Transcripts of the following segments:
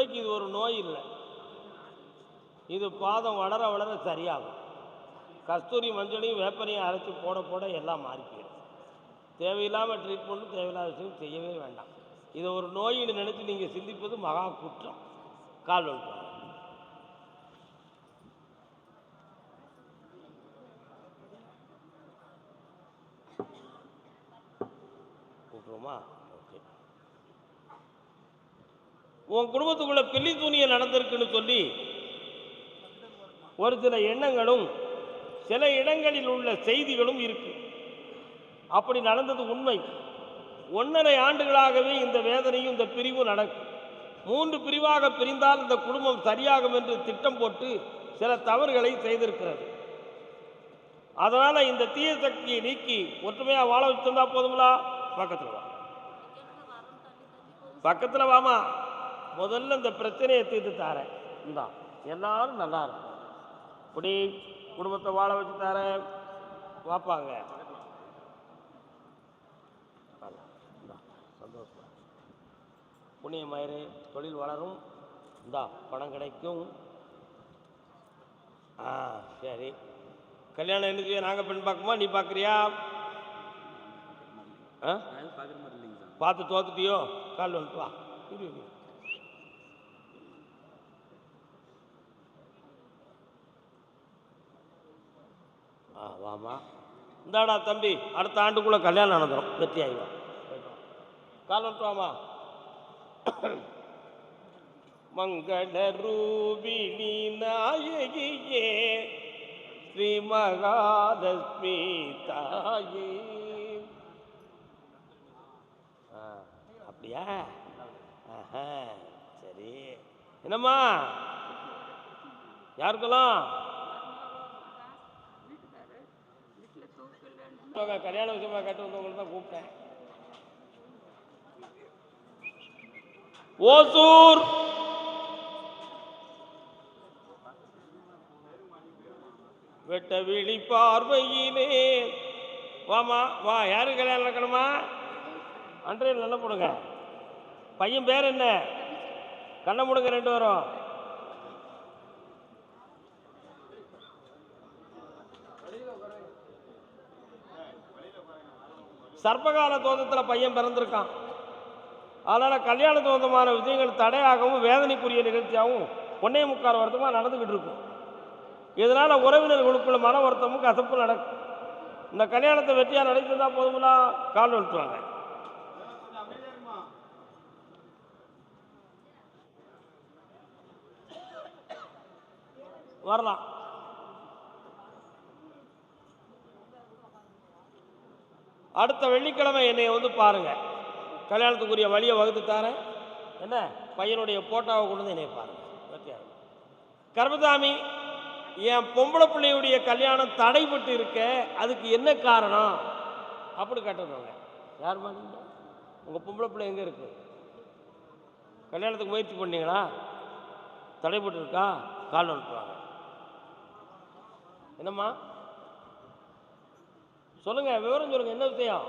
பிள்ளைக்கு இது ஒரு நோய் இல்லை, இது பாதம் வளர வளர சரியாகும். கஸ்தூரி மஞ்சளையும் வேப்பனையும் அரைச்சி போட போட எல்லாம் மாறி போயிடும். தேவையில்லாமல் ட்ரீட்மெண்ட்டும் தேவையில்லாத விஷயம் செய்யவே வேண்டாம். இதை ஒரு நோயின்னு நினச்சி நீங்கள் சிந்திப்பது மகா குற்றம். கால் வந்துட்டு கூப்பிடுவோமா? ஓகே. உன் குடும்பத்துக்குள்ள பில்லி தூணியை நடந்திருக்குன்னு சொல்லி ஒரு சில எண்ணங்களும் சில இடங்களில் உள்ள செய்திகளும் இருக்கு. அப்படி நடந்தது உண்மை. 1.5 ஆண்டுகளாகவே இந்த வேதனையும் இந்த பிரிவும் நடக்கும். 3 பிரிவாக பிரிந்தால் இந்த குடும்பம் சரியாகும் என்று திட்டம் போட்டு சில தவறுகளை செய்திருக்கிறது. அதனால இந்த தீய சக்தியை நீக்கி ஒற்றுமையா வாழ வச்சிருந்தா போதுங்களா? பக்கத்தில் வா, பக்கத்தில் வாமா. முதல்ல இந்த பிரச்சனையை தீர்த்து தாரேன். இந்தா எல்லாரும் நல்லா இருக்கும். இப்படி குடும்பத்தை வாழ வச்சு தரேன். வாப்பாங்க, சந்தோஷம். புண்ணியமாயிரு, தொழில் வளரும், இந்தா பணம் கிடைக்கும். சரி, கல்யாணம் என்ன நாங்கள் பெண் பார்க்குமா, நீ பார்க்குறியா? பார்த்து தோத்துட்டியோ? கால் வந்துட்டு வா. வாமா. இந்தாடா தம்பி, அடுத்த ஆண்டுக்குள்ளே கல்யாணம் நடந்துடும், வெற்றி ஆகிவா. கால் வந்துட்டு வாமா. மங்கள ரூபிணி நாயகியே ஸ்ரீ மகாலட்சுமி தாயே. அப்படியா? சரி. என்னம்மா யாருக்கெல்லாம் கல்யாண விஷயமா கேட்டு வந்தவங்களுக்கு தான் கூப்பிட்டேன். ஓசூர் வெட்ட விழி பார்வையிலே வாமா வா. யாருக்கு கல்யாணம் நடக்கணுமா? அன்றைய நல்ல போடுங்க. பையன் பேர் என்ன? கண்ணை முடுங்க 2 வரும். சர்ப்பகால தோட்டத்தில் பையன் பிறந்திருக்கான். அதனால் கல்யாண தோந்தமான விஷயங்கள் தடையாகவும் வேதனைக்குரிய நிகழ்ச்சியாகவும் 1.25 வருஷமாக நடந்துக்கிட்டு இருக்கும். இதனால் உறவினர்களுக்குள்ள மன வருத்தமும் கசப்பு நடக்கும். இந்த கல்யாணத்தை வெற்றியாக நடத்திருந்தா போதுங்களா? கால் வந்துட்டுவாங்க. வரலாம். அடுத்த வெள்ளிக்கிழமை என்னை வந்து பாருங்க. கல்யாணத்துக்குரிய வழியை வகுத்து தரேன். என்ன பையனுடைய போட்டோவை கொண்டு வந்து என்னை பாருங்க. கர்மசாமி, என் பொம்பளை பிள்ளையுடைய கல்யாணம் தடைபட்டு இருக்க, அதுக்கு என்ன காரணம் அப்படி கேட்டவங்க யாருமா? நீங்க உங்கள் பொம்பளை பிள்ளை எங்கே இருக்கு? கல்யாணத்துக்கு முயற்சி பண்ணீங்களா? தடைபட்டு இருக்கா? கால் அனுப்புவாங்க. என்னம்மா சொல்லுங்க, விவரம் சொல்லுங்க, என்ன விஷயம்?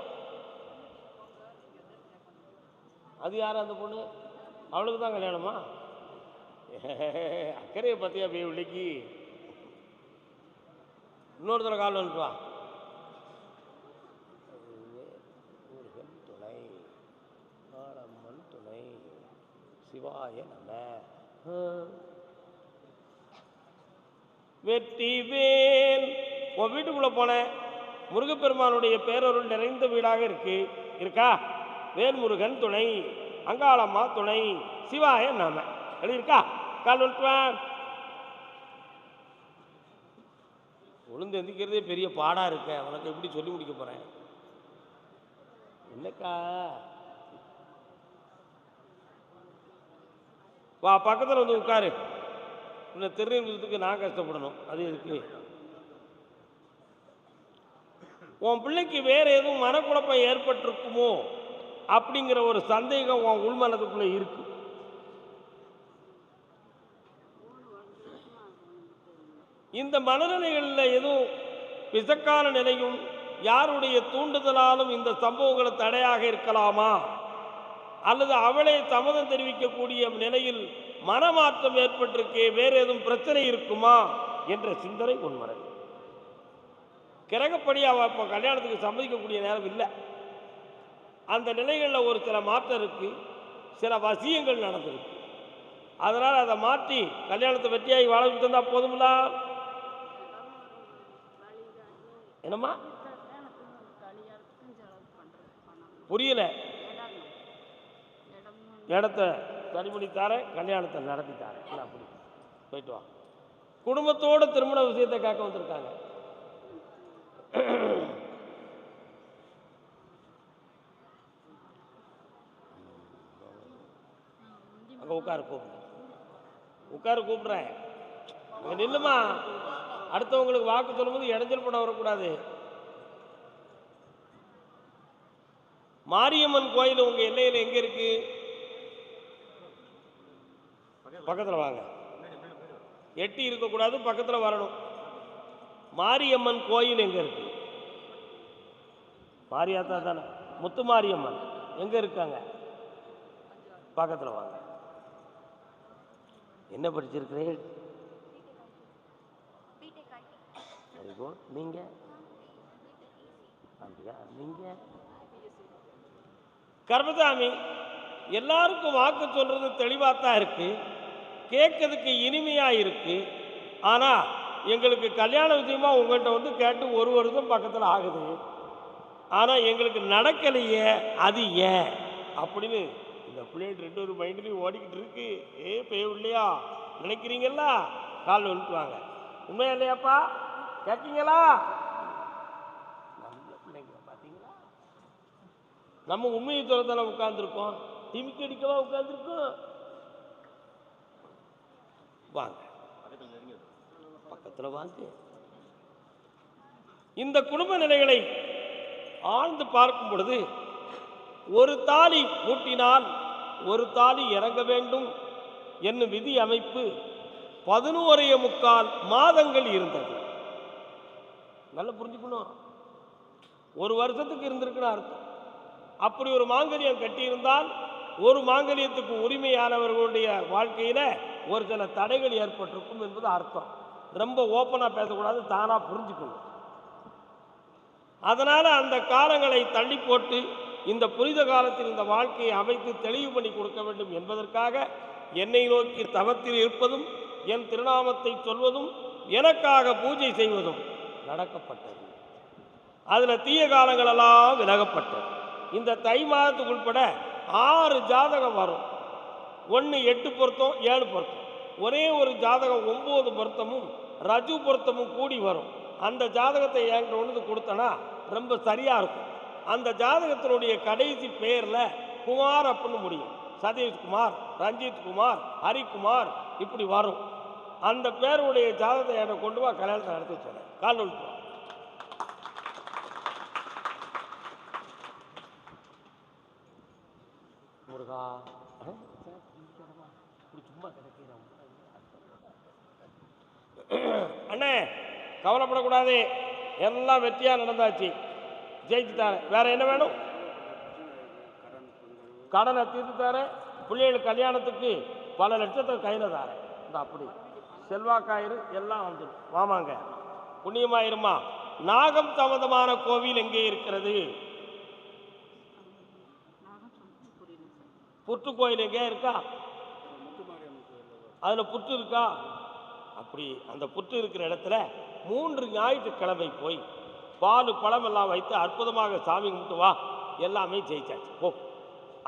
அது யார் அந்த பொண்ணு? அவளுக்கு தான் கல்யாணமா? அக்கறையை பற்றியா போய் உள்ளிக்கு இன்னொருத்தர கால் வந்துட்டுவா. முருகன் துணை, காளம்மன் துணை, சிவாய நம. வெற்றி வேல். உன் வீட்டுக்குள்ளே போனேன், முருகப்பெருமானுடைய பேரருள் நிறைந்த வீடாக இருக்கா? வேல்முருகன் துணை, அங்காளம்மா துணை, சிவாய நாம எழுதியிருக்கா? கால் வந்துட்டுவான். உளுந்து எந்திக்கிறதே பெரிய பாடாக இருக்க, உனக்கு எப்படி சொல்லி முடிக்க போகிறேன்? என்னக்கா வா, பக்கத்தில் வந்து உட்காரு. இந்த திருநெல்வேலிக்கு நான் கஷ்டப்படணும், அது இருக்கு. உன் பிள்ளைக்கு வேற எதுவும் மனக்குழப்பம் ஏற்பட்டிருக்குமோ அப்படிங்கிற ஒரு சந்தேகம் உன் உள்மனதுக்குள்ள இருக்கு. இந்த மனநிலைகளில் எதுவும் பிசக்கான நிலையும் யாருடைய தூண்டுதலாலும் இந்த சம்பவங்கள் தடையாக இருக்கலாமா? அல்லது அவளே சம்மதம் தெரிவிக்கக்கூடிய நிலையில் மனமாற்றம் ஏற்பட்டிருக்கே, வேற எதுவும் பிரச்சனை இருக்குமா என்ற சிந்தனை உண்மறை. கிரகப்படி அவள் இப்போ கல்யாணத்துக்கு சம்மதிக்கக்கூடிய நேரம் இல்லை. அந்த நிலைகளில் ஒரு சில மாற்றம் இருக்கு, சில வசியங்கள் நடந்திருக்கு. அதனால் அதை மாற்றி கல்யாணத்தை வெற்றியாகி வாழ தந்தா போதுங்களா? என்னம்மா புரியல? இடத்த சரி பண்ணித்தாரேன், கல்யாணத்தை நடத்தித்தாரேன். அப்படி போயிட்டு வா. குடும்பத்தோட திருமண விஷயத்தை கேட்க வந்திருக்காங்க. அங்க உட்காரு, கூப்பிடுறேன். அங்க நில்லுமா. அடுத்தவங்களுக்கு வாக்கு சொல்லும்போது இடைஞ்சல் பண்ண வரக்கூடாது. மாரியம்மன் கோயில் உங்க எல்லையில் எங்க இருக்கு? பக்கத்தில் வாங்க. எட்டி இருக்கக்கூடாது, பக்கத்தில் வரணும். மாரியம்மன் கோயில் எங்க இருக்கு? மாரியாத்தா தானே? முத்து மாரியம்மன் எங்க இருக்காங்க? பக்கத்தில் வாங்க. என்ன படிச்சிருக்கிறேன்? நீங்க அப்படியா? நீங்க கர்மசாமி, எல்லாருக்கும் வாக்கு சொல்றது தெளிவாத்தான் இருக்கு, கேட்கறதுக்கு இனிமையா இருக்கு. ஆனா எங்களுக்கு கல்யாண விஷயமா உங்கள்கிட்ட வந்து கேட்டு 1 வருஷம் பக்கத்தில் ஆகுது, ஆனா எங்களுக்கு நடக்கலையே, அது ஏன் அப்படின்னு இந்த பிள்ளைகள் 2 மைண்ட்லையும் ஓடிக்கிட்டு இருக்கு. பேய் இல்லையா நினைக்கிறீங்களா? காலில் விழுத்துவாங்க. உண்மையா இல்லையாப்பா? கேட்கீங்களா? நல்ல பிள்ளைங்க பார்த்தீங்களா? நம்ம உண்மையை சொல்லத்தானே உட்கார்ந்துருக்கோம், திமிக்கடிக்கவா உட்கார்ந்துருக்கோம்? வாங்க, பக்கத்தில் வாங்க. இந்த குடும்ப நிலைகளை ஆழ்ந்து பார்க்கும் பொழுது, ஒரு தாலி பூட்டினால் ஒரு தாலி இறங்க வேண்டும் என்னும் விதி அமைப்பு 11.25 மாதங்கள் இருந்தது. நல்லா புரிஞ்சுக்கணும். 1 வருஷத்துக்கு இருந்திருக்குன்னு அர்த்தம். அப்படி ஒரு மாங்கல்யம் கட்டியிருந்தால் ஒரு மாங்கல்யத்துக்கு உரிமையானவர்களுடைய வாழ்க்கையில ஒரு சில தடைகள் ஏற்பட்டிருக்கும் என்பது அர்த்தம். ரொம்ப ஓப்பனா பேசக்கூடாது, தானா புரிஞ்சுக்கணும். அதனால அந்த காலங்களை தள்ளி போட்டு இந்த புனித காலத்தில் இந்த வாழ்க்கையை அமைத்து தெளிவு பண்ணி கொடுக்க வேண்டும் என்பதற்காக என்னை நோக்கி தவத்தில் இருப்பதும் என் திருநாமத்தை சொல்வதும் எனக்காக பூஜை செய்வதும் நடக்கப்பட்டது. அதில் தீய காலங்களெல்லாம் விலகப்பட்டது. இந்த தை மாதத்துக்கு உட்பட 6 ஜாதகம் வரும். 1 8 பொருத்தம், 7 பொருத்தம். ஒரே ஒரு ஜாதகம் 9 பொருத்தமும் ரஜு பொருத்தமும் கூடி வரும். அந்த ஜாதகத்தை என்கிட்ட ஒன்று கொடுத்தனா ரொம்ப சரியாக இருக்கும். அந்த ஜாதகத்தினுடைய கடைசி பேரில் குமார் அப்படின்னு முடியும். சதீஷ்குமார், ரஞ்சித் குமார், ஹரிக்குமார் இப்படி வரும். அந்த பேருடைய ஜாதகத்தை என்னை கொண்டு வா, கல்யாணத்தை நடத்தி சொன்னேன். கால் விழுத்து முருகா. சும்மா கிடைக்கிறோம் அண்ணே, கவலைப்படக்கூடாது. எல்லாம் வெற்றியாக நடந்தாச்சு, ஜெயிச்சுட்டாரு. வேற என்ன வேணும்? கடனை தீர்த்து தரேன், பிள்ளைகளுக்கு கல்யாணத்துக்கு பல லட்சத்தை கையில் தாரேன். இந்த அப்படி செல்வாக்காயிரு, எல்லாம் வந்துடும். வாமாங்க, புண்ணியமாயிருமா. நாகம் சம்பந்தமான கோவில் எங்கே இருக்கிறது? புற்று கோயில் எங்கே இருக்கா? அதில் புற்று இருக்கா? அப்படி அந்த புற்று இருக்கிற இடத்துல 3 ஞாயிற்றுக்கிழமை போய் பால் பழம் எல்லாம் வைத்து அற்புதமாக சாமி கும்பிட்டு வா, எல்லாமே ஜெயிச்சாச்சு போ.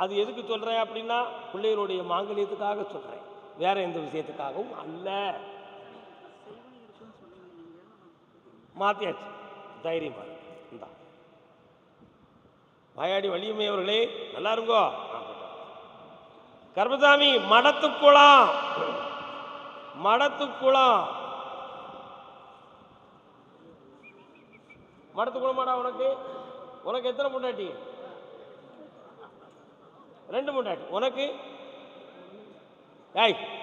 அது எதுக்கு சொல்கிறேன் அப்படின்னா, பிள்ளைகளுடைய மாங்கல்யத்துக்காக சொல்கிறேன், வேற எந்த விஷயத்துக்காகவும் அல்ல. மாத்தியாச்சு, தைரியமா இந்தா. வாயாடி வள்ளியம்மையவர்களே நல்லா இருங்கோ. கர்மசாமி, மடத்துக்குளம் மடத்துக்குளமாடா. உனக்கு எத்தனை பொண்டாட்டி? 2 பொண்டாட்டி. உனக்கு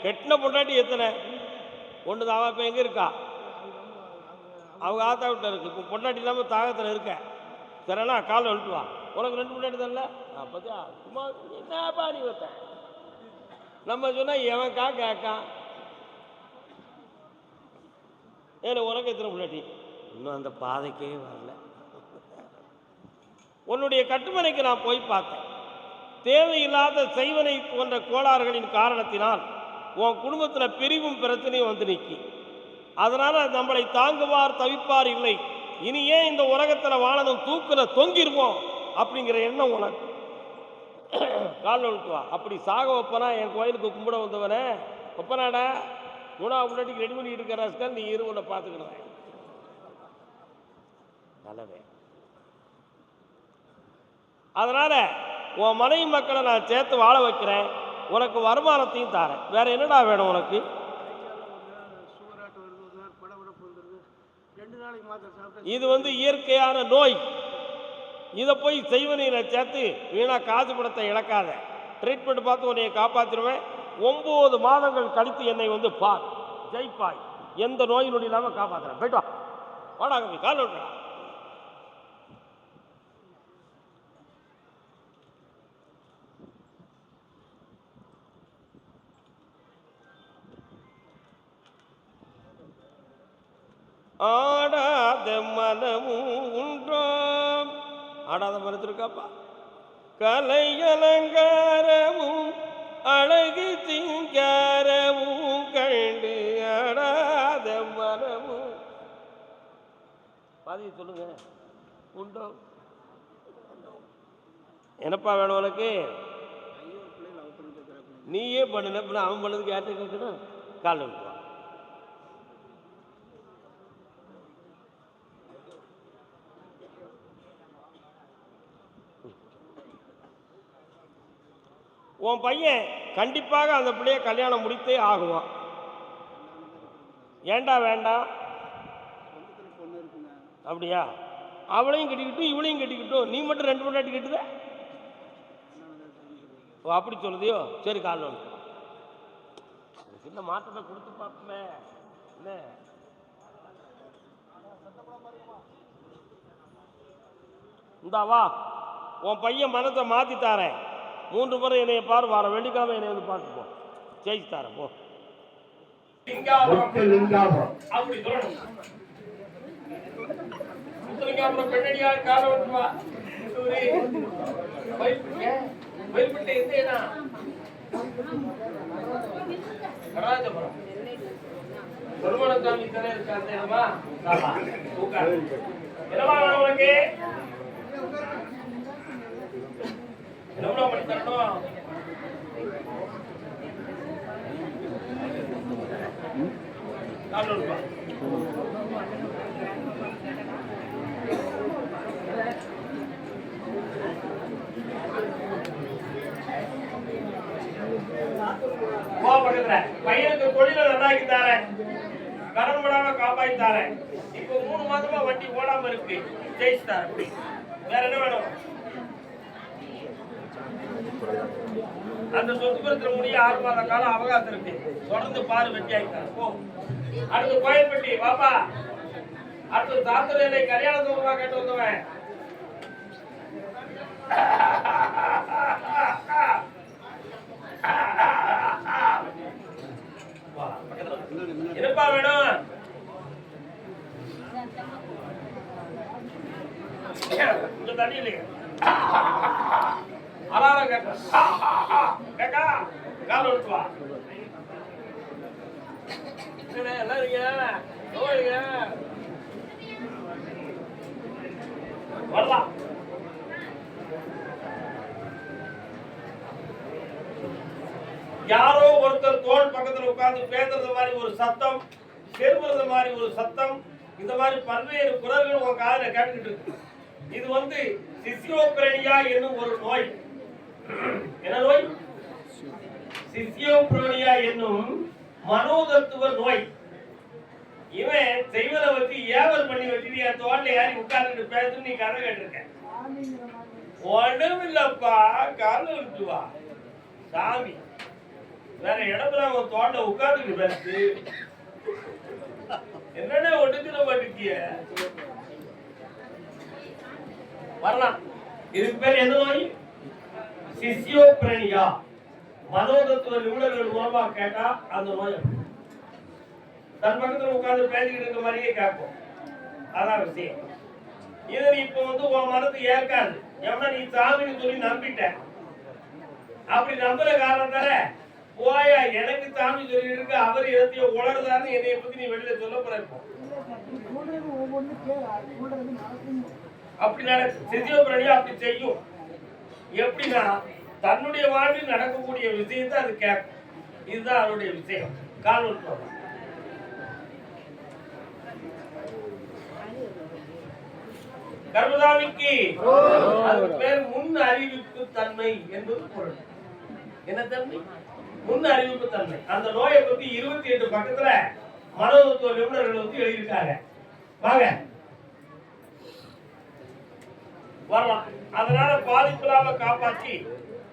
கெட்டின பொண்டாட்டி எத்தனை? 1 தான். இப்போ எங்கே இருக்கா? அவங்க ஆத்தா விட்ட இருக்கு. இப்போ பொண்டாட்டி இல்லாமல் தாகத்தில் இருக்க. சரிண்ணா, காலை எழுட்டு வா. உனக்கு 2 பொண்டாட்டி தானே? பார்த்தியா, சும்மா என்னப்பா நீ வைத்த நம்ம சொன்னா எவன்கா கேட்கான். ஏன்னா உனக்கு எத்தனை பிள்ளாட்டி? இன்னும் அந்த பாதைக்கே வரல. உன்னுடைய கட்டுமனைக்கு நான் போய் பார்த்தேன். தேவையில்லாத செய்வனை போன்ற கோளாறுகளின் காரணத்தினால் உன் குடும்பத்தில் பிரிவும் பிரச்சனையும் வந்து நிற்கி. அதனால நம்மளை தாங்குவார் தவிப்பார் இல்லை. இனி ஏன் இந்த உலகத்தில் வாழணும், தூக்கில் தொங்கிருவோம் அப்படிங்கிற எண்ணம் உனக்கு. கால் ஒழுக்குவா. அப்படி சாக வைப்பனா என் கோயிலுக்கு கும்பிட வந்தவனே ஒப்பனாடா, மூணாவது முன்னாடி ரெடி பண்ணிட்டு இருக்கிற நீ இருவனை பார்த்துக்கிடுவேன். நல்லவே. அதனால உன் மனைவி மக்களை நான் சேர்த்து வாழ வைக்கிறேன், உனக்கு வருமானத்தையும் தரேன். வேற என்னடா வேணும் உனக்கு? இது இயற்கையான நோய். இதை போய் செய்வனையில் சேர்த்து வீணா காசு படத்தை இழக்காத. ட்ரீட்மெண்ட் பார்த்து உன்னைய காப்பாற்றிடுவேன். 9 மாதங்கள் கழித்து என்னை பார், ஜெயிப்பாய். எந்த நோய் நொடி இல்லாமல் காப்பாற்றுறேன். போய்ட்டு வா, வாடாங்க கால் விட்டுறா. ஆடாத மனமும் உண்டோம். ஆடாத மனத்திற்காப்பா. கலை அலங்காரமும் அழகு சிங்காரமும் கண்டு ஆடாத மனமும். பாதி சொல்லுங்க. உண்டோ? என்னப்பா வேணும் உனக்கு? நீயே பண்ணல, அவன் பண்ணதுக்கு யார்கிட்ட கேட்கணும்? கால் விட்டுவா. உன் பையன் கண்டிப்பாக அந்த பிள்ளைய கல்யாணம் முடித்தே ஆகுவான். ஏண்டா வேண்டாம்? அப்படியா? அவளையும் கட்டிக்கிட்டும் இவளையும் கட்டிக்கிட்டும், நீ மட்டும் 2 பொண்டாட்டி கட்டுத. ஓ அப்படி சொல்லுதியோ? சரி, கால் ஒன்று சின்ன மாற்றத்தை கொடுத்து பார்ப்போமே. என்ன இந்தாவா, உன் பையன் மனத்தை மாற்றி தாரேன். 3 முறை என்னைய பாரு, வார வெள்ளிக்கிழமை என்னை பார்த்து போ, ஜெயிச்சு தாரேன் போ. அப்படி சொல்லணும். பெண்ணடியார் கால விட்டுவா. பெருமானசாமி தானே இருக்காங்க. என்னவா உனக்கு எவ்வளவு பண்ணி தரணும்? பையனுக்கு தொழில நல்லாக்கி தாரேன், கடன் விடாம காப்பாற்றி தாரேன். இப்போ 3 மாதமா வண்டி ஓடாம இருக்கு, ஜெயிச்சு தாரேன். வேற என்ன வேணும்? அந்த சொத்து பெருக்கிற முடிய 6 மாத காலம் அவகாசம் இருக்கு, தொடர்ந்து பாரு, வெட்டி ஆகிட்டார். போ. அடுத்து கோயில்பட்டி பாப்பா. அடுத்து தாத்தரை கல்யாணத்துக்கு ரூபா கேட்டு வந்தவன். என்னப்பா வேணும்? இந்த தண்ணி இல்லையா? அலாரம் கேக்கா, கால் விட்டுவா. எல்லாம் இருக்கீங்க வரலாம். யாரோ ஒருத்தர் தோல் பக்கத்தில் உட்கார்ந்து பேசுறது மாதிரி ஒரு சத்தம், செருப்புறது மாதிரி ஒரு சத்தம், இந்த மாதிரி பல்வேறு குரல்கள் உங்க காதுல கேட்டுக்கிட்டு இருக்கு. இது சிசியோபிரேனியா என்னும் ஒரு நோய். என்ன நோய்? சிசியோபிரேனியா என்னும் மனோதத்துவ நோய். இவன் செய்வதை வச்சு ஏவல் பண்ணி வச்சுட்டு என் தோல்ல யாரி உட்கார்ந்துட்டு பேசு, நீ கதை கேட்டிருக்க. ஒண்ணும் இல்லப்பா, கால விட்டுவா சாமி. வேற இடத்துல அவன் தோண்ட உட்கார்ந்துட்டு பேசு. என்னன்னா ஒட்டுக்கிற மாட்டிருக்கிய. வரலாம். இதுக்கு பேர் எந்த நோய்? சிசியோபிரேனியா. மனோதத்துவ நிபுணர்கள் மூலமா கேட்டா அந்த நோய் தன் பக்கத்துல உட்கார்ந்து பேசிக்கிட்டு இருக்க மாதிரியே கேட்போம். அதான் விஷயம். இதை நீ இப்ப உன் மனது ஏற்காது. ஏன்னா நீ சாமின்னு சொல்லி நம்பிட்ட. அப்படி நம்புற காரணத்தால போயா எனக்கு சாமி சொல்லி இருக்கு, அவர் இடத்தையோ உளறுதான்னு என்னைய பத்தி நீ வெளியில சொல்ல போற இருப்போம். அப்படி நடக்கும். சிசியோபிரணியா அப்படி செய்யும். எப்படின்னா தன்னுடைய வாழ்வில் நடக்கக்கூடிய விஷயத்தை அது கேட்கும். இதுதான் அவருடைய விஷயம். கால்வல் கர்மதாமிக்கு பேர் முன் அறிவிப்பு தன்மை என்பது பொருள். என்ன தன்மை? முன் அறிவிப்பு தன்மை. அந்த நோயை பத்தி 28 பக்கத்துல மனோதத்துவ நிபுணர்கள் எழுதியிருக்காங்க. வாங்க வரலாம். அதனால பாதிப்பில்லாம காப்பாற்றி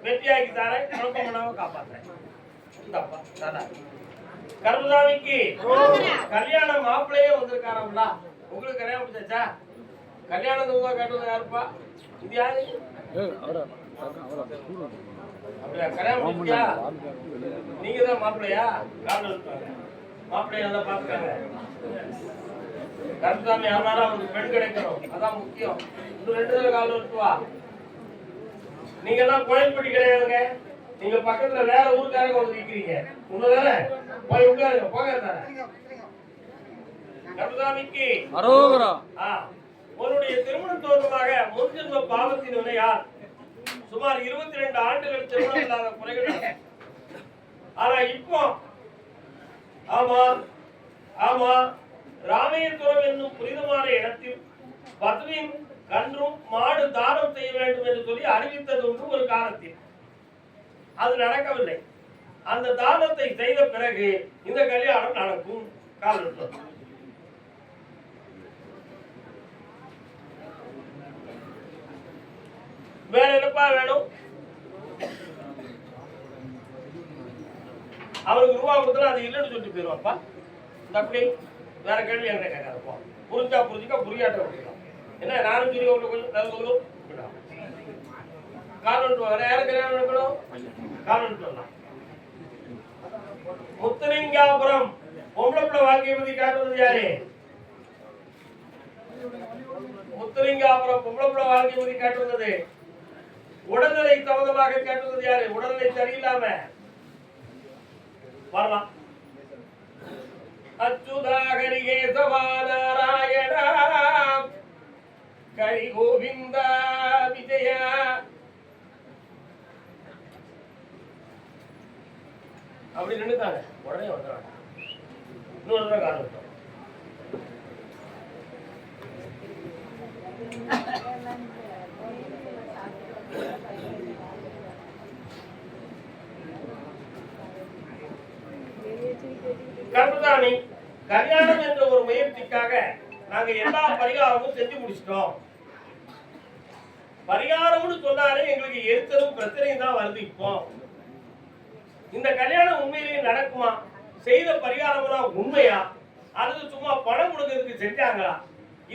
வெற்றியாக்கி தரேன், குழப்பம் பண்ணாம காப்பாத்துறேன். கர்மதாமிக்கு கல்யாண மாப்பிள்ளையே வந்திருக்காரா? உங்களுக்கு கல்யாணம் முடிச்சாச்சா? கல்யாணம் கேட்டது யாருப்பா? இது யாரு? அப்படியா? கல்யாணம் முடிச்சியா? நீங்க தான் மாப்பிள்ளையா? மாப்பிள்ளைய நல்லா பாத்துக்காங்க. கருப்புசாமி யாருனாலும் அவனுக்கு பெண் கிடைக்கணும், அதான் முக்கியம். இன்னும் 2 தடவை காலம் இருக்குவா. நீங்க எல்லாம் கோயில்பட்டி கிடையாதுங்க. நீங்க பக்கத்துல வேற ஊருக்காரங்க வந்து நிக்கிறீங்க. உண்மைதானே? போய் உட்காருங்க, போக கருப்புசாமிக்கு உன்னுடைய திருமண தோற்றமாக முன்ஜென்ம பாவத்தின் வினையால் சுமார் 22 ஆண்டுகள் திருமணம் இல்லாத குறைகள். ஆனா இப்போ ஆமா ராமேஸ்வரம் என்னும் புனிதமான இடத்தில் பசுவின் கன்றும் மாடு தானம் செய்ய வேண்டும் என்று சொல்லி அறிவித்தது உண்டு ஒரு காலத்தில். அது நடக்கவில்லை. அந்த தானத்தை செய்த பிறகு இந்த கல்யாணம் நடக்கும். காலம் வேற என்னப்பா வேணும்? அவருக்கு ரூபா கொடுத்தா அது இல்லைன்னு சொல்லிட்டு போயிருவாப்பா. அப்படி வேற கேள்வி என்ன கேட்காதப்போ. புரிஞ்சா புரிஞ்சுக்க, புரியாட்ட விட்டுக்கலாம். என்ன நானும் சொல்லி கொஞ்சம் நல்ல காரணம் வேற யாரும் கல்யாணம் நடக்கணும்? காரணம் சொல்லலாம். முத்துலிங்காபுரம் பொம்பளை வாழ்க்கையை பத்தி காட்டுவது யாரு? முத்துலிங்காபுரம் பொம்பளை வாழ்க்கையை பத்தி காட்டுவது உடல்நிலை சம்பந்தமாக கேட்டுவது யாரு? உடல்நிலை சரியில்லாம வரலாம். அச்சுதா ஹரிகேசவா நாராயணா கரி கோவிந்தா விஜயா. அப்படி நின்றுட்டாங்க. உடனே வந்துடுறாங்க. இன்னொரு தடவை காரணம் கர்மதானி கல்யாணம் என்ற ஒரு முயற்சிக்காக நாங்க எல்லா பரிகாரமும் செஞ்சு முடிச்சிட்டோம். பரிகாரம்னு சொன்னாலே எங்களுக்கு எரிச்சலும் பிரச்சனையும் தான் வருது. இப்போ இந்த கல்யாணம் உண்மையிலேயே நடக்குமா? செய்த பரிகாரம் உண்மையா அல்லது சும்மா பணம் கொடுக்கறதுக்கு செஞ்சாங்களா?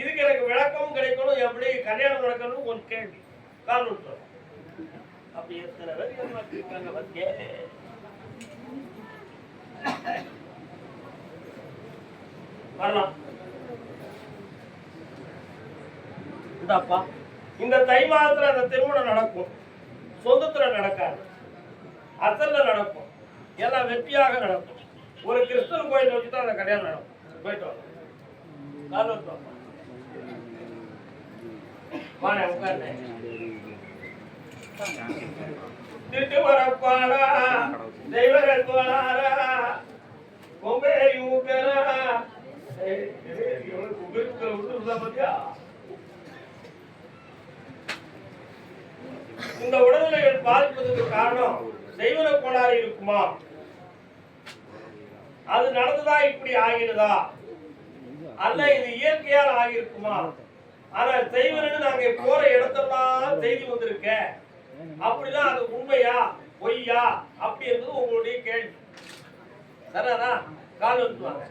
இதுக்கு எனக்கு விளக்கமும் கிடைக்கணும். எப்படி கல்யாணம் நடக்கணும் கொஞ்சம் கேள்வி காரணம் சொல்ல. அப்படி எத்தனை பேர் இருக்காங்க பத்தியே. வரலாம். இந்தாப்பா இந்த தை மாதத்துல அந்த திருமணம் நடக்கும். சொந்தத்துல நடக்காது, அசல்ல நடக்கும். எல்லாம் வெற்றியாக நடக்கும். ஒரு கிறிஸ்தவ கோயில் வச்சுதான் அந்த கல்யாணம் நடக்கும். போயிட்டு வாங்க. உட்கார்ந்து திட்டு வரப்பாடா தெய்வங்கள் போனாரா கொம்பேரி ஊக்கரா பத்தியா. இந்த உடல்நிலைகள் பாதிப்பதற்கு காரணம் தெய்வ கோளாறு இருக்குமா? அது நடந்ததா இப்படி ஆகிடுதா? அல்ல இது இயற்கையால் ஆகியிருக்குமா? ஆனா செய்வன்னு நாங்க போற இடத்தெல்லாம் செய்தி வந்திருக்க. அப்படிதான் அது உண்மையா பொய்யா அப்படி இருந்தது உங்களுடைய கேள்வி. சரிதானா? கால் வந்துவாங்க.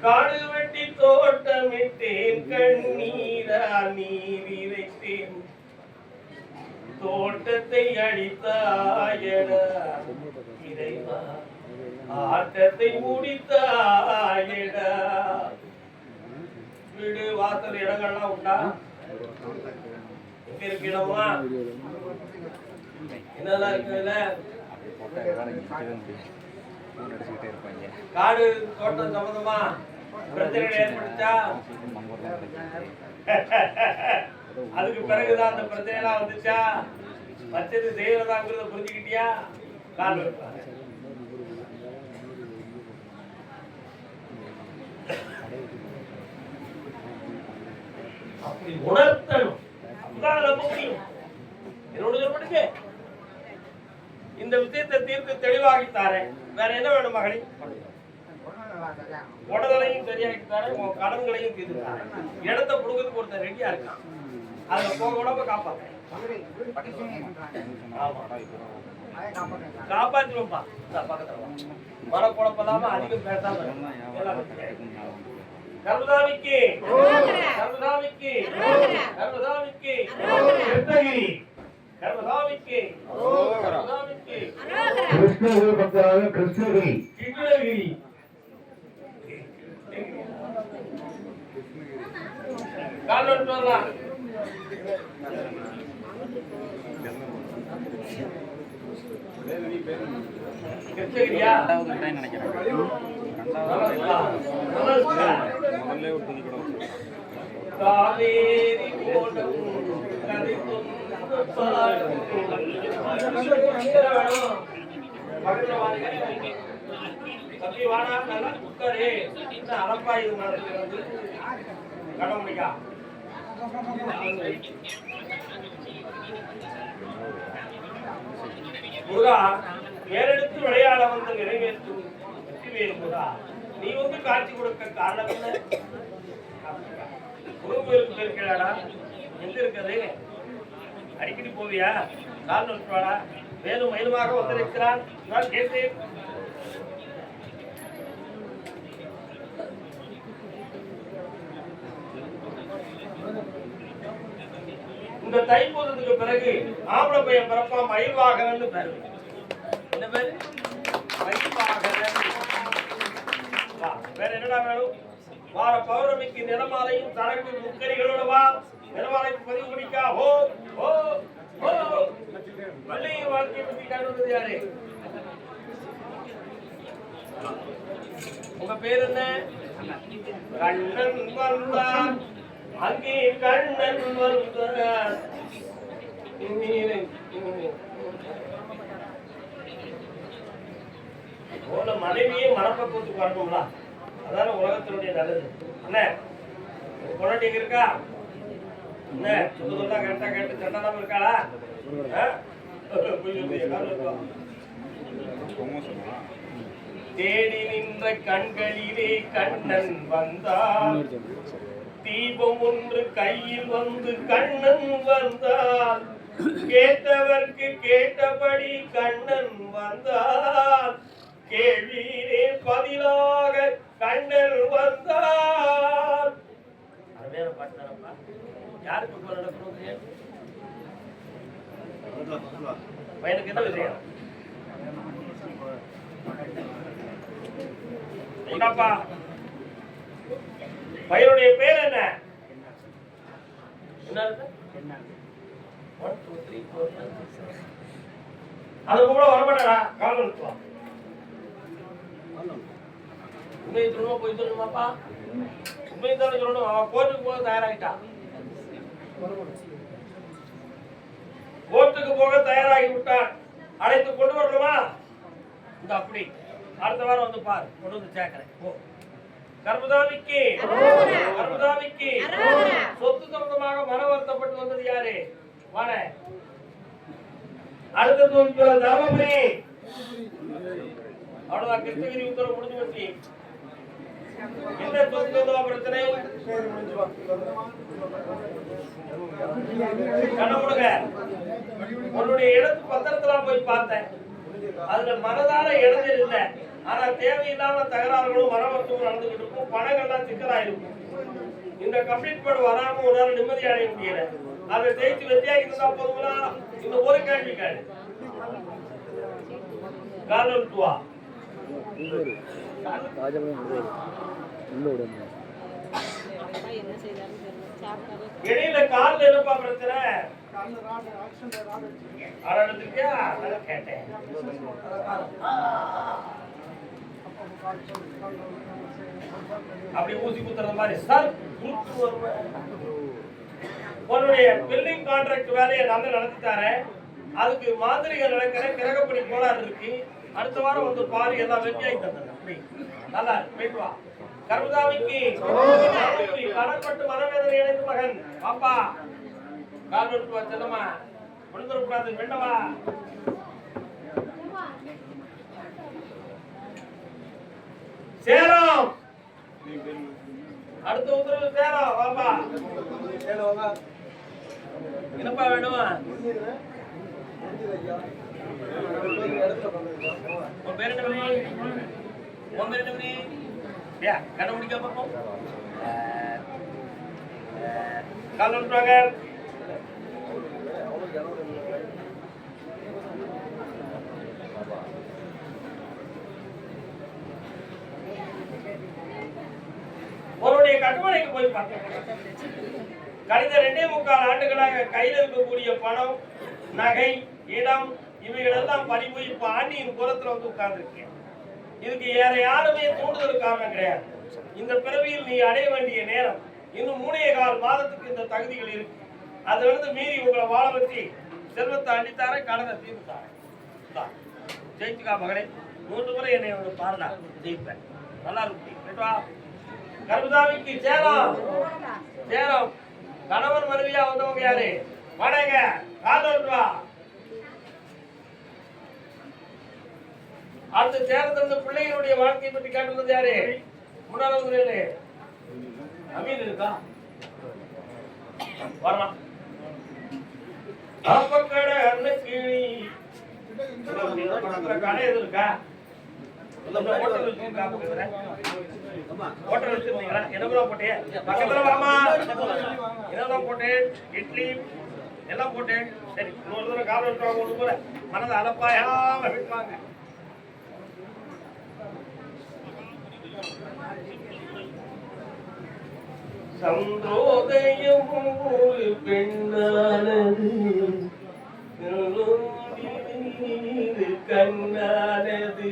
காடு வெட்டி தோட்டமிட்டேன் கண்ணீரால் நீர் இறைத்தேன் தோட்டத்தை அடித்தாயடா இறைவா ஆட்டத்தை முடித்தாயடா. வீடு வாசல் இடங்கள்லாம் உண்டா? எங்க இருக்கு இடமா? என்னெல்லாம் இருக்குல்ல? காடு தோட்டம் சம்பந்தமா பிரச்சனைகள் ஏற்பட்டுச்சா? அதுக்கு பிறகுதான் அந்த பிரச்சனை எல்லாம் வந்துச்சா? மற்றது செய்யறதாங்கிறத புரிஞ்சுக்கிட்டியா? கால் அப்படி உணர்த்தணும். அப்பதான் நம்ப முடியும். என்னோட சொல்லுங்க, இந்த விஷயத்தை தீர்த்து தெளிவாகித்தாரேன். வேற என்ன வேணும் மகளே? உடலையும் சரியாகித்தாரேன், உன் கடன்களையும் தீர்த்துத்தாரேன். இடத்தை புடுங்கிறதுக்கு ஒருத்தர் ரெடியா இருக்கான். அதுல போக உடம்ப காப்பாத்தேன். காப்பாற்றுவோம்ப்பா. பக்கத்துல மன குழப்பம் அதிகம் பேசாம கருதாமிக்கு கருதாமிக்கு கருதாமிக்கு கிருஷ்ணகிரி கருதாமிக்கு கருதாமிக்கு கிருஷ்ணகிரி பக்கமாக கிருஷ்ணகிரி கிருஷ்ணகிரி கால் எடுத்து வரலாம். கிருஷ்ணகிரியா காவேரி ஓடம் கதை கடமுடிக்கா முருகா ஏறெடுத்து விளையாட வந்து நிறைவேற்றும் வெற்றிவேல் முருகா, நீ வந்து காட்சி கொடுக்க காரணம் என்ன? முருகருக்கு போயிருக்கா? எங்க இருக்குது? அடிக்கடி போவியா? கால் நோட்டுவாடா? மேலும் மயிலுமாக வந்திருக்கிறான். நான் கேட்டேன். இந்த தைப்பூசத்துக்கு பிறகு ஆம்பளை பையன் பிறப்பா மயில்வாகனன்னு பேரு. என்ன பேரு? மயில்வாகனன். வேற என்னடா வேணும்? வார பௌர்ணமிக்கு நிலமாலையும் தனக்கு முக்கரிகளோட வா. நிலமாலைக்கு பதிவு முடிக்கா. ஓ ஓ ஓ வள்ளியை வாழ்க்கையை பத்தி காணுவது யாரு? உங்க பேர் என்ன? கண்ணன் வந்தான், அங்கே கண்ணன் வந்தான். போல மனைவியே மனப்பக்குவத்துக்கு வரணும்ல, அதான உலகத்தினுடைய நல்லது. என்ன பொண்டாட்டி இருக்கா? என்ன சொல்லுதா கரெக்டா கேட்டு சண்டாம இருக்காளா? தேடி நின்ற கண்களிலே கண்ணன் வந்தான், தீபம் ஒன்று கையில் வந்து கண்ணன் வந்தான், கேட்டவர்க்கு கேட்டபடி கண்ணன் வந்தான், கேள்வியிலே பதிலாக கண்ணன் வந்தான். அருமையான பாட்டுப்பா. யாருக்கு இப்ப நடக்கணும்? பையனுக்கு என்ன விஷயம்? என்னப்பா பையனுடைய பேர் என்ன? அது கூட வரமாட்டா. கால் எடுத்துவா. உண்மையை சொல்லணுமா போய் சொல்லணுமாப்பா? உண்மையை தானே சொல்லணும். அவன் கோர்ட்டுக்கு போக தயாராகிட்டான். கோர்ட்டுக்கு போக தயாராகி விட்டான். அழைத்து கொண்டு வரணுமா? இந்த அப்படி அடுத்த வாரம் வந்து பாரு, கொண்டு வந்து சேர்க்கிறேன். கர்மதாமிக்கு கர்மதாமிக்கு சொத்து சம்பந்தமாக மன வருத்தப்பட்டு வந்தது யாரு? வாட அடுத்தது தர்மபுரி. அவ்வளவுதான். கிருஷ்ணகிரி உத்தரவு முடிஞ்சு வச்சு என்ன சொத்து பிரச்சனை? கண்ணமுடுங்க. உன்னுடைய இடத்து பத்திரத்துல போய் பார்த்தேன். அதுல மனதார இடைஞ்சல் இல்லை. ஆனா தேவையில்லாம தகராறுகளும் மரமத்துவம் நடந்துகிட்டு இருக்கும், பணங்கள்லாம் சிக்கலாயிருக்கும். இந்த கமிட்மெண்ட் வராம ஒரு நாள் நிம்மதி அடைய முடியல. அதை ஜெயிச்சு வெற்றியாகி இருந்தா போதுங்களா? இந்த ஒரு கேள்வி கேள்வி காரணத்துவா இடையில காலில் என்னப்பா பிரச்சனை? கேட்டேன். அப்படி ஊசி குத்துற மாதிரி சார் உன்னுடைய பில்டிங் கான்ட்ராக்ட் வேலையை நல்ல நடத்தித்தாரேன். அதுக்கு மாந்திரிக நடக்கிற கிரகப்படி கோளாறு இருக்கு. அடுத்த வாரம் வந்து பாரு, எல்லாம் வெற்றியாகி தந்தேன். நல்லா போயிட்டு வா. கர்மதாமிக்கு கடற்பட்டு மனவேதனை இணைந்த மகன் பாப்பா கால்வெட்டு வா செல்லம்மா, விழுந்துடக்கூடாது வேண்டவா. சேலம் அடுத்த உத்தரவு சேலம் பாப்பா. என்னப்பா வேணுமா? உன் பேர் என்ன? உன் பேர் என்ன? கடை முடிக்க பார்ப்போம். கால் வந்துருவாங்க. உன்னுடைய கட்டுமனைக்கு போய் பார்த்தேன். கடந்த 2.25 ஆண்டுகளாக கையில் இருக்கக்கூடிய பணம், நகை, இடம் இவைகளெல்லாம் பறிபோய் இப்ப ஆண்டியின் புறத்துல வந்து உட்கார்ந்துருக்கேன். இதுக்கு வேற யாருமே தூண்டுதல் காரணம் கிடையாது. இந்த பிறவியில் நீ அடைய வேண்டிய நேரம் இன்னும் 3.25 மாதத்துக்கு இந்த தகுதிகள் இருக்கு. அதுல இருந்து மீறி உங்களை வாழ வச்சு செல்வத்தை அண்டித்தார, கடனை தீர்த்தார. ஜெயிச்சுக்கா மகளே, 3 முறை என்னை வந்து பாருடா, ஜெயிப்பேன். நல்லா இருக்கு. கர்மதாமிக்கு சேலம். சேலம் கணவன் மனைவியா வந்தவங்க யாரு? வணங்க காதல்வா. அடுத்த சேலத்திலிருந்து பிள்ளைகளுடைய வாழ்க்கையை பற்றி கேட்டுள்ளது யாரு? முன்னாள் அமீன் இருக்கா? வரலாம். அப்பக்கடை அன்னைக்கு கடை எது இருக்கா? ஹோட்டல் வச்சிருந்தீங்களா? என்ன போட்டேன்? பக்கத்துல வாமா. என்னதான் போட்டேன்? இட்லி எல்லாம் போட்டேன். சரி, இன்னொரு தடவை கால் வச்சுவாங்க. ஒன்று போல மனதை அலப்பாயாம வைப்பாங்க. சந்தோதயம் ஒரு பெண்ணானது, கண்ணானது.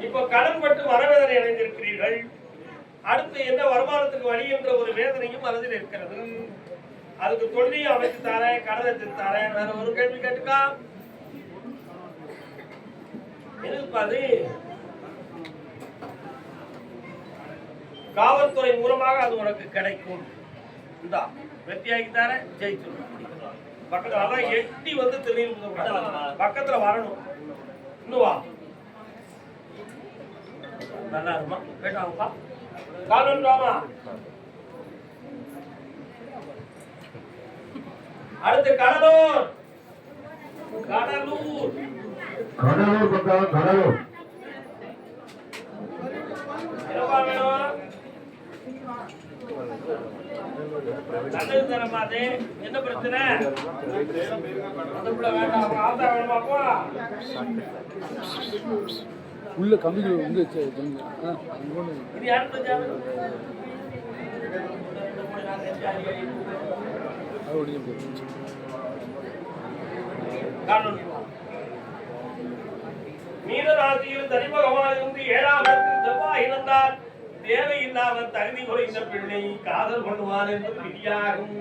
இப்ப கடன் பட்டு மனவேதனை அடைந்திருக்கிறீர்கள். அடுத்து என்ன வருமானத்துக்கு வழி என்ற ஒரு வேதனையும் மனதில் இருக்கிறது. அதுக்கு தொழிலையும் அமைத்து தாரேன், கடனை தரேன். வேற ஒரு கேள்வி கேட்டுக்கா. எதிர்பாது காவல்துறை மூலமாக அது உனக்கு கிடைக்கும். இந்தா வெற்றியாகி தார, ஜெயிச்சு பக்கத்துல அதான் எட்டி வந்து தெரியும். பக்கத்துல வரணும். இன்னும் வா. நல்லா இருக்குமா? கேட்டாங்கப்பா. கால் வாமா. அடுத்து கடலூர். கடலூர் கடலூர் பக்கம் கடலூர். என்னப்பா வேணும்? நல்லது தரமாது. என்ன பிரச்சனை? உள்ள கம்பிகள் வந்து இது யாரு? மீனராசியில் தனி பகவான் இருந்து 7ஆம் இடத்தில் செவ்வாய் இழந்தார். தேவையில்லாமல் தகுதி குறைந்த பிள்ளை காதல் பண்ணுவார் என்பது விதியாகும்.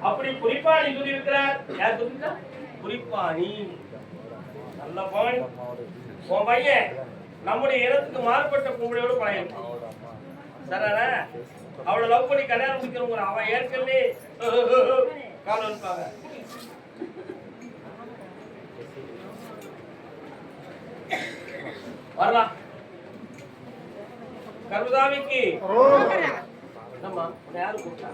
அப்படி குறிப்பாணி சொல்லியிருக்கிறார். யார் சொல்லிருக்கா? குறிப்பாணி. நல்ல பாணி. உன் பையன் நம்முடைய இடத்துக்கு மாறுபட்ட பொம்பளையோடு பழையம் சார அவளை லவ் பண்ணி கல்யாணம் முடிக்கிறவங்க. அவன் ஏற்கனவே காலம் இருப்பாங்க. வரலாம். கர்மதாமிக்கு என்னம்மா உன்னை யாரு கூப்பிட்டா?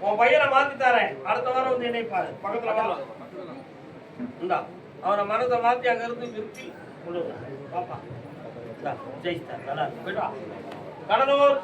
உன் பையனை மாத்தி தரேன், அடுத்த வாரம் வந்து நினைப்பாரு பக்கத்துல வா. இந்தா அவனை மனதை மாத்தி அங்க இருந்து நிறுத்தி கொடுங்க பாப்பா. ஜெயிஸ்தான் நல்லா இருக்கு. போயிட்டு வா. கடலூர்